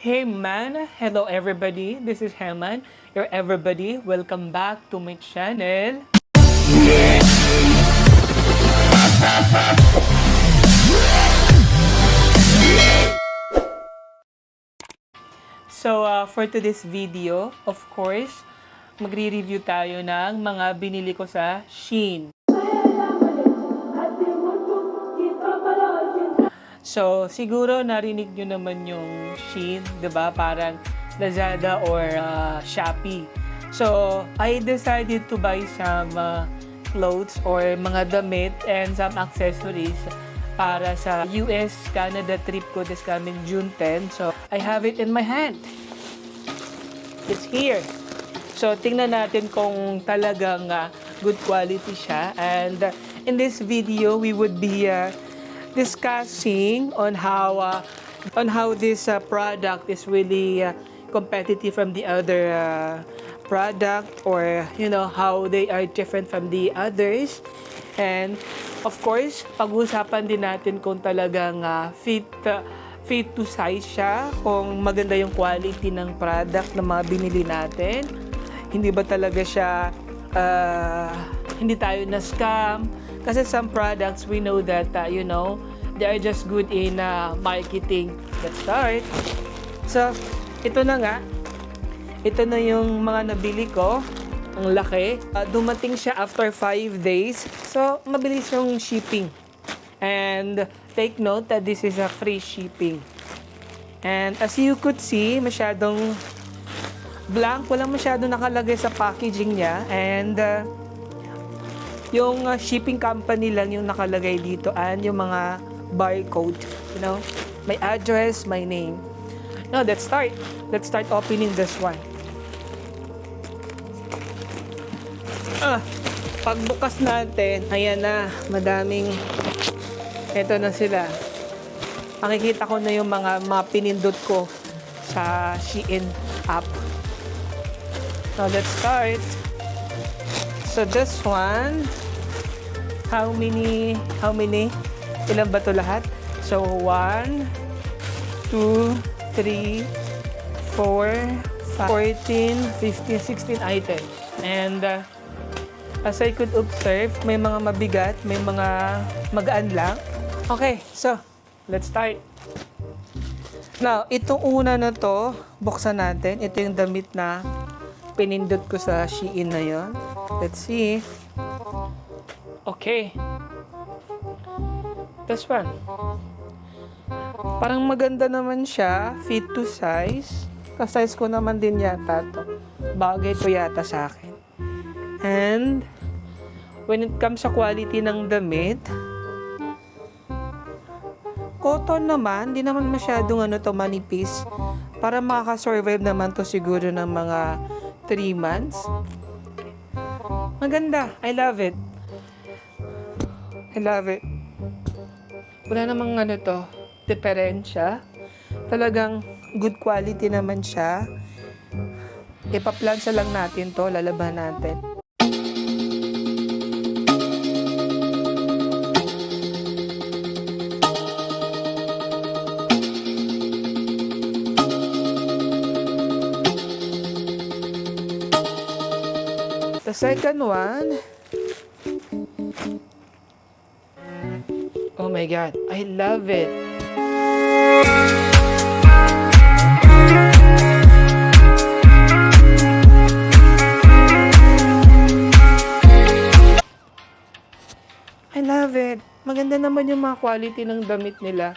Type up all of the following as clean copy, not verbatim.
Hey man, hello everybody. This is Herman, your everybody. Welcome back to my channel. For today's video, of course, magre-review tayo ng mga binili ko sa Shein. So, siguro narinig nyo naman yung Shein, 'di ba? Parang Lazada or Shopee. So, I decided to buy some clothes or mga damit and some accessories para sa US, Canada trip ko this coming June 10. So, I have it in my hand. It's here. So, tingnan natin kung talagang good quality siya. And in this video, we would be discussing on how this product is really competitive from the other product, or how they are different from the others. And of course, pag-uusapan din natin kung talagang fit to size siya, kung maganda yung quality ng product na mga binili natin. Hindi ba talaga siya hindi tayo na scam? Kasi some products, we know that, they are just good in marketing. Let's start. So, ito na nga. Ito na yung mga nabili ko. Ang laki. Dumating siya after 5 days. So, mabilis yung shipping. And take note that this is a free shipping. And as you could see, masyadong blank. Walang masyadong nakalagay sa packaging niya. And yung shipping company lang yung nakalagay dito, and yung mga barcode, may address, my name. Now, let's start opening this one. Pagbukas natin, ayan na, madaming, eto na sila. Makikita ko na yung mga pinindot ko sa Shein app. Now, let's start. So this one, how many? Ilan ba to lahat? So 1, 2, 3, 4, 5, 14, 15, 16 items. And as I could observe, may mga mabigat, may mga magaan lang. Okay, so let's start. Now, itong una na to, buksan natin. Ito yung damit na pinindot ko sa Shein na yon. Let's see. Okay. This one. Parang maganda naman siya. Fit to size. Ka-size ko naman din yata to. Bagay to yata sa akin. And when it comes sa quality ng damit, cotton naman. Di naman masyadong manipis. Para makaka-survive naman to siguro ng mga 3 months. Maganda. I love it. Wala namang diferensya. Talagang good quality naman siya. Ipaplansa lang natin to. Lalaban natin. The second one, oh my God, I love it. I love it. Maganda naman yung mga quality ng damit nila.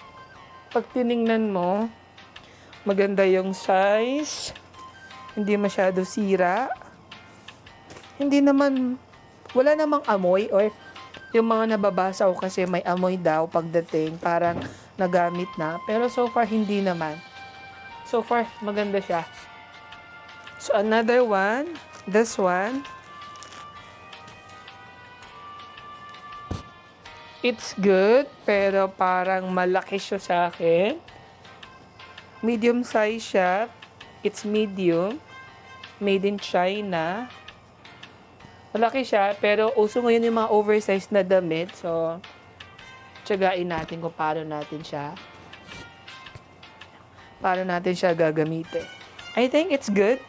Pag tiningnan mo, maganda yung size, hindi masyado sira. Hindi naman, wala namang amoy, or yung mga nababasa ko kasi may amoy daw pagdating, parang nagamit na. Pero so far, hindi naman. So far, maganda siya. So, another one, this one. It's good, pero parang malaki siya sa akin. Medium size siya. It's medium. Made in China. Malaki siya, pero uso ngayon yung mga oversized na damit. So, tsagain natin kung paano natin siya paano natin siya gagamitin. I think it's good.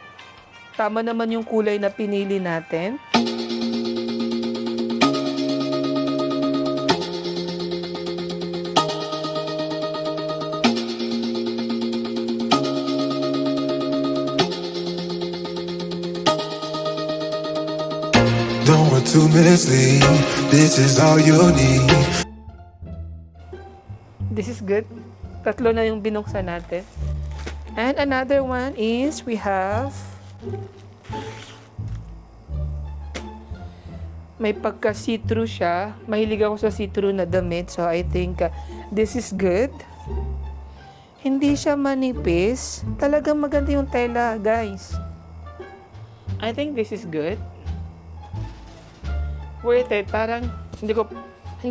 Tama naman yung kulay na pinili natin. Don't want to mislead. This is all you need. This is good. Tatlo na yung binuksan natin. And another one is we have may pagka see-through siya. Mahilig ako sa see-through na damit. So I think this is good. Hindi siya manipis. Talagang maganda yung tela, guys. I think this is good. Worth it. Parang hindi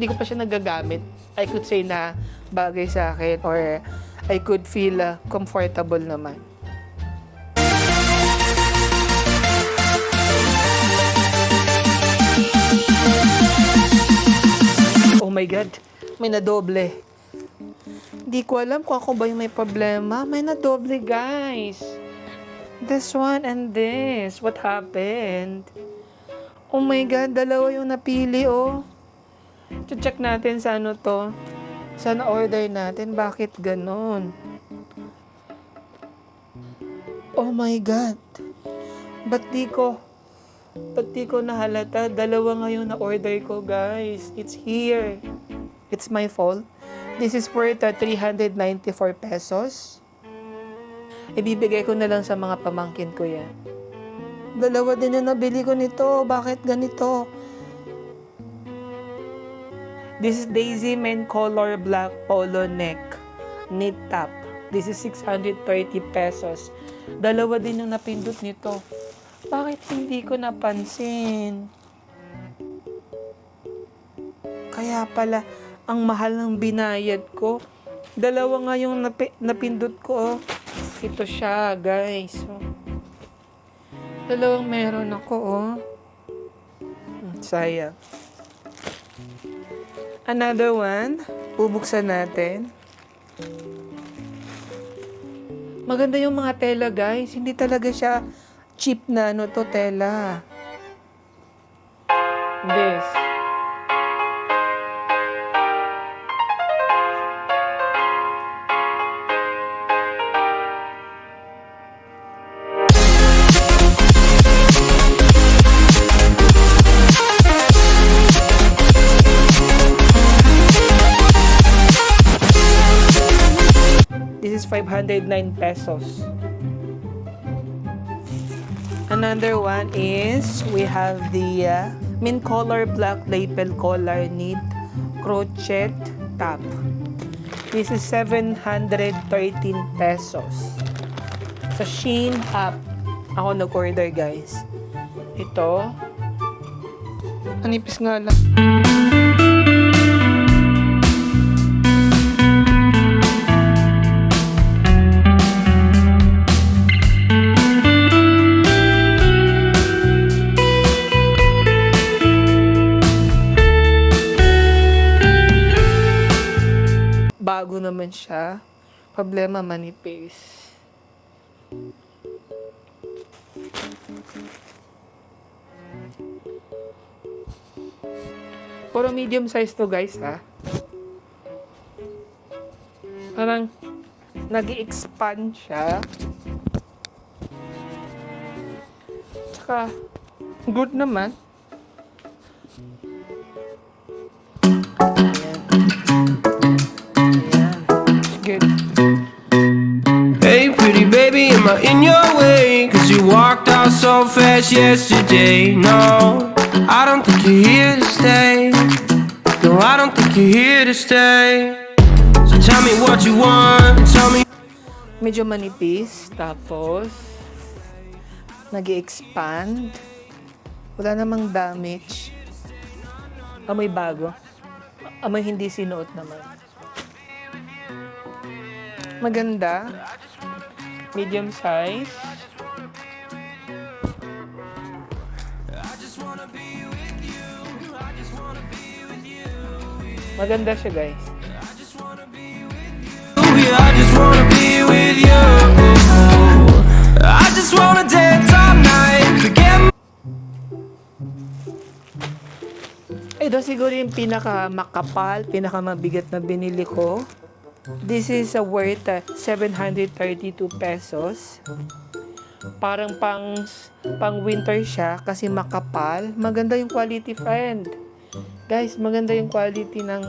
ko pa siya nagagamit. I could say na bagay sa akin or I could feel comfortable naman. Oh my God, may nadoble. Hindi ko alam kung ako ba yung may problema. May nadoble, guys. This one and this. What happened? Oh my God, dalawa yung napili, oh. Check natin sa ano to. Sana order natin. Bakit ganon? Oh my God. Ba't di ko nahalata? Dalawa ngayon na order ko, guys. It's here. It's my fault. This is worth 394 pesos. Ibibigay ko na lang sa mga pamangkin ko yan. Dalawa din na nabili ko nito. Bakit ganito? This is Daisy Men Color Black Polo Neck Knit Top. This is 630 pesos. Dalawa din yung napindot nito. Bakit hindi ko napansin? Kaya pala, ang mahal ng binayad ko. Dalawa nga yung napindot ko. Ito siya, guys. Dalawang meron ako, oh. Sayang. Another one. Bubuksan natin. Maganda yung mga tela, guys. Hindi talaga siya cheap na ano to, tela. This. This is 509 pesos. Another one is we have the mint color black lapel collar knit crochet top. This is 713 pesos. Sa Shein app ako nag-order, guys. Ito. Manipis nga lang. Bago naman siya. Problema, manipis. Puro medium size to, guys, ha? Parang nag-i-expand siya. Tsaka, good naman. Good. Hey pretty baby, am I in your way? Cause you walked out so fast yesterday. No, I don't think you're here to stay. No, I don't think you're here to stay. So tell me what you want, tell me. Medyo manipis, tapos nag-i-expand. Wala namang damage. Amoy bago. Amoy hindi sinuot naman. Maganda. Medium size. Maganda siya, guys. I just wanna be with you. Ito siguro yung pinaka-makapal, pinaka-mabigat na binili ko. This is worth 732 pesos. Parang pang winter siya kasi makapal. Maganda yung quality, friend. Guys, maganda yung quality ng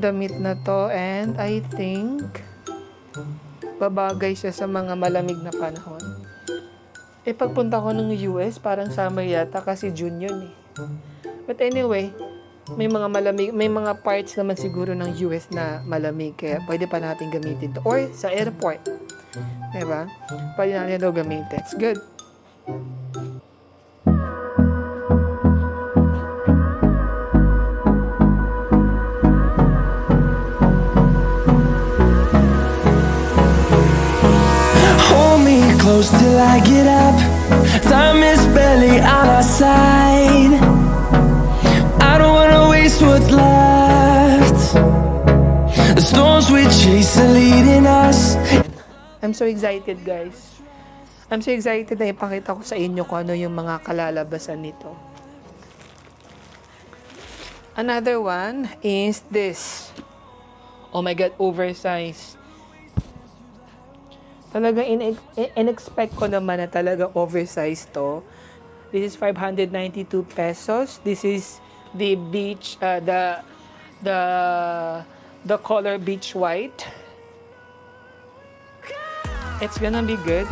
damit na to, and I think babagay siya sa mga malamig na panahon. Pagpunta ko ng US, parang summer yata kasi June yun eh. But anyway, may mga parts naman siguro ng US na malamig, kaya pwede pa natin gamitin to. Or sa airport, diba? Pwede natin ito gamitin. It's good. Hold me close till I get up. Time is barely on our side. I don't wanna waste what's left. The storms we chase are leading us. I'm so excited, guys. I'm so excited na ipakita ko sa inyo kung ano yung mga kalalabasan nito. Another one is this. Oh my God, oversized. Talagang in-expect ko naman na talaga oversized to. This is 592 pesos. This is the beach, the color beach white. It's gonna be good.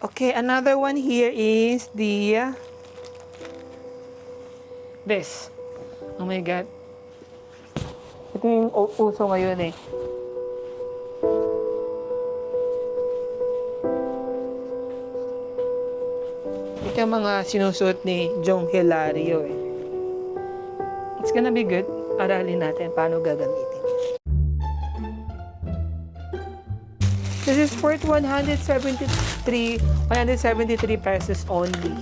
Okay, another one here is this. Oh my God. Ito yung uso ngayon eh. Ito yung mga sinusuot ni Jong Hilario eh. It's gonna be good. Aralin natin paano gagamitin. This is worth 173 pesos only.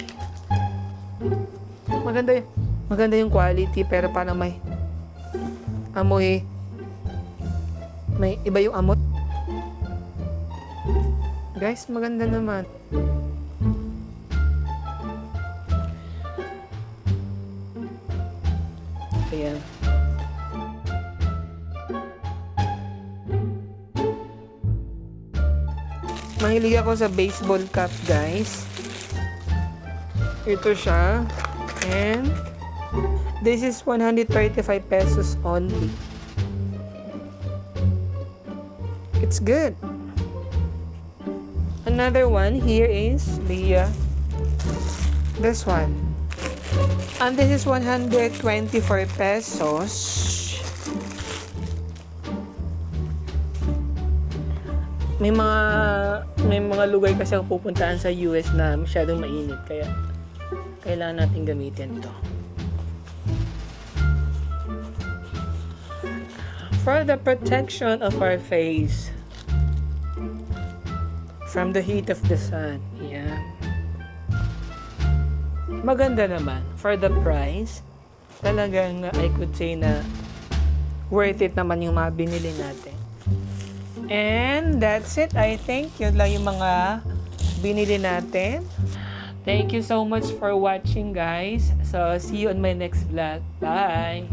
Maganda yung quality, pero parang may amoy. May iba yung amoy. Guys, maganda naman. Ayan. Mahilig ako sa baseball cap, guys. Ito siya. And this is 135 pesos only. It's good. Another one here is this one. And this is 124 pesos. May mga lugar kasi ako pupuntahan sa US na masyadong mainit, kaya kailangan natin gamitin to. For the protection of our face from the heat of the sun. Yeah. Maganda naman. For the price, talagang I could say na worth it naman yung mga binili natin. And that's it. I think yun lang yung mga binili natin. Thank you so much for watching, guys. So, see you on my next vlog. Bye!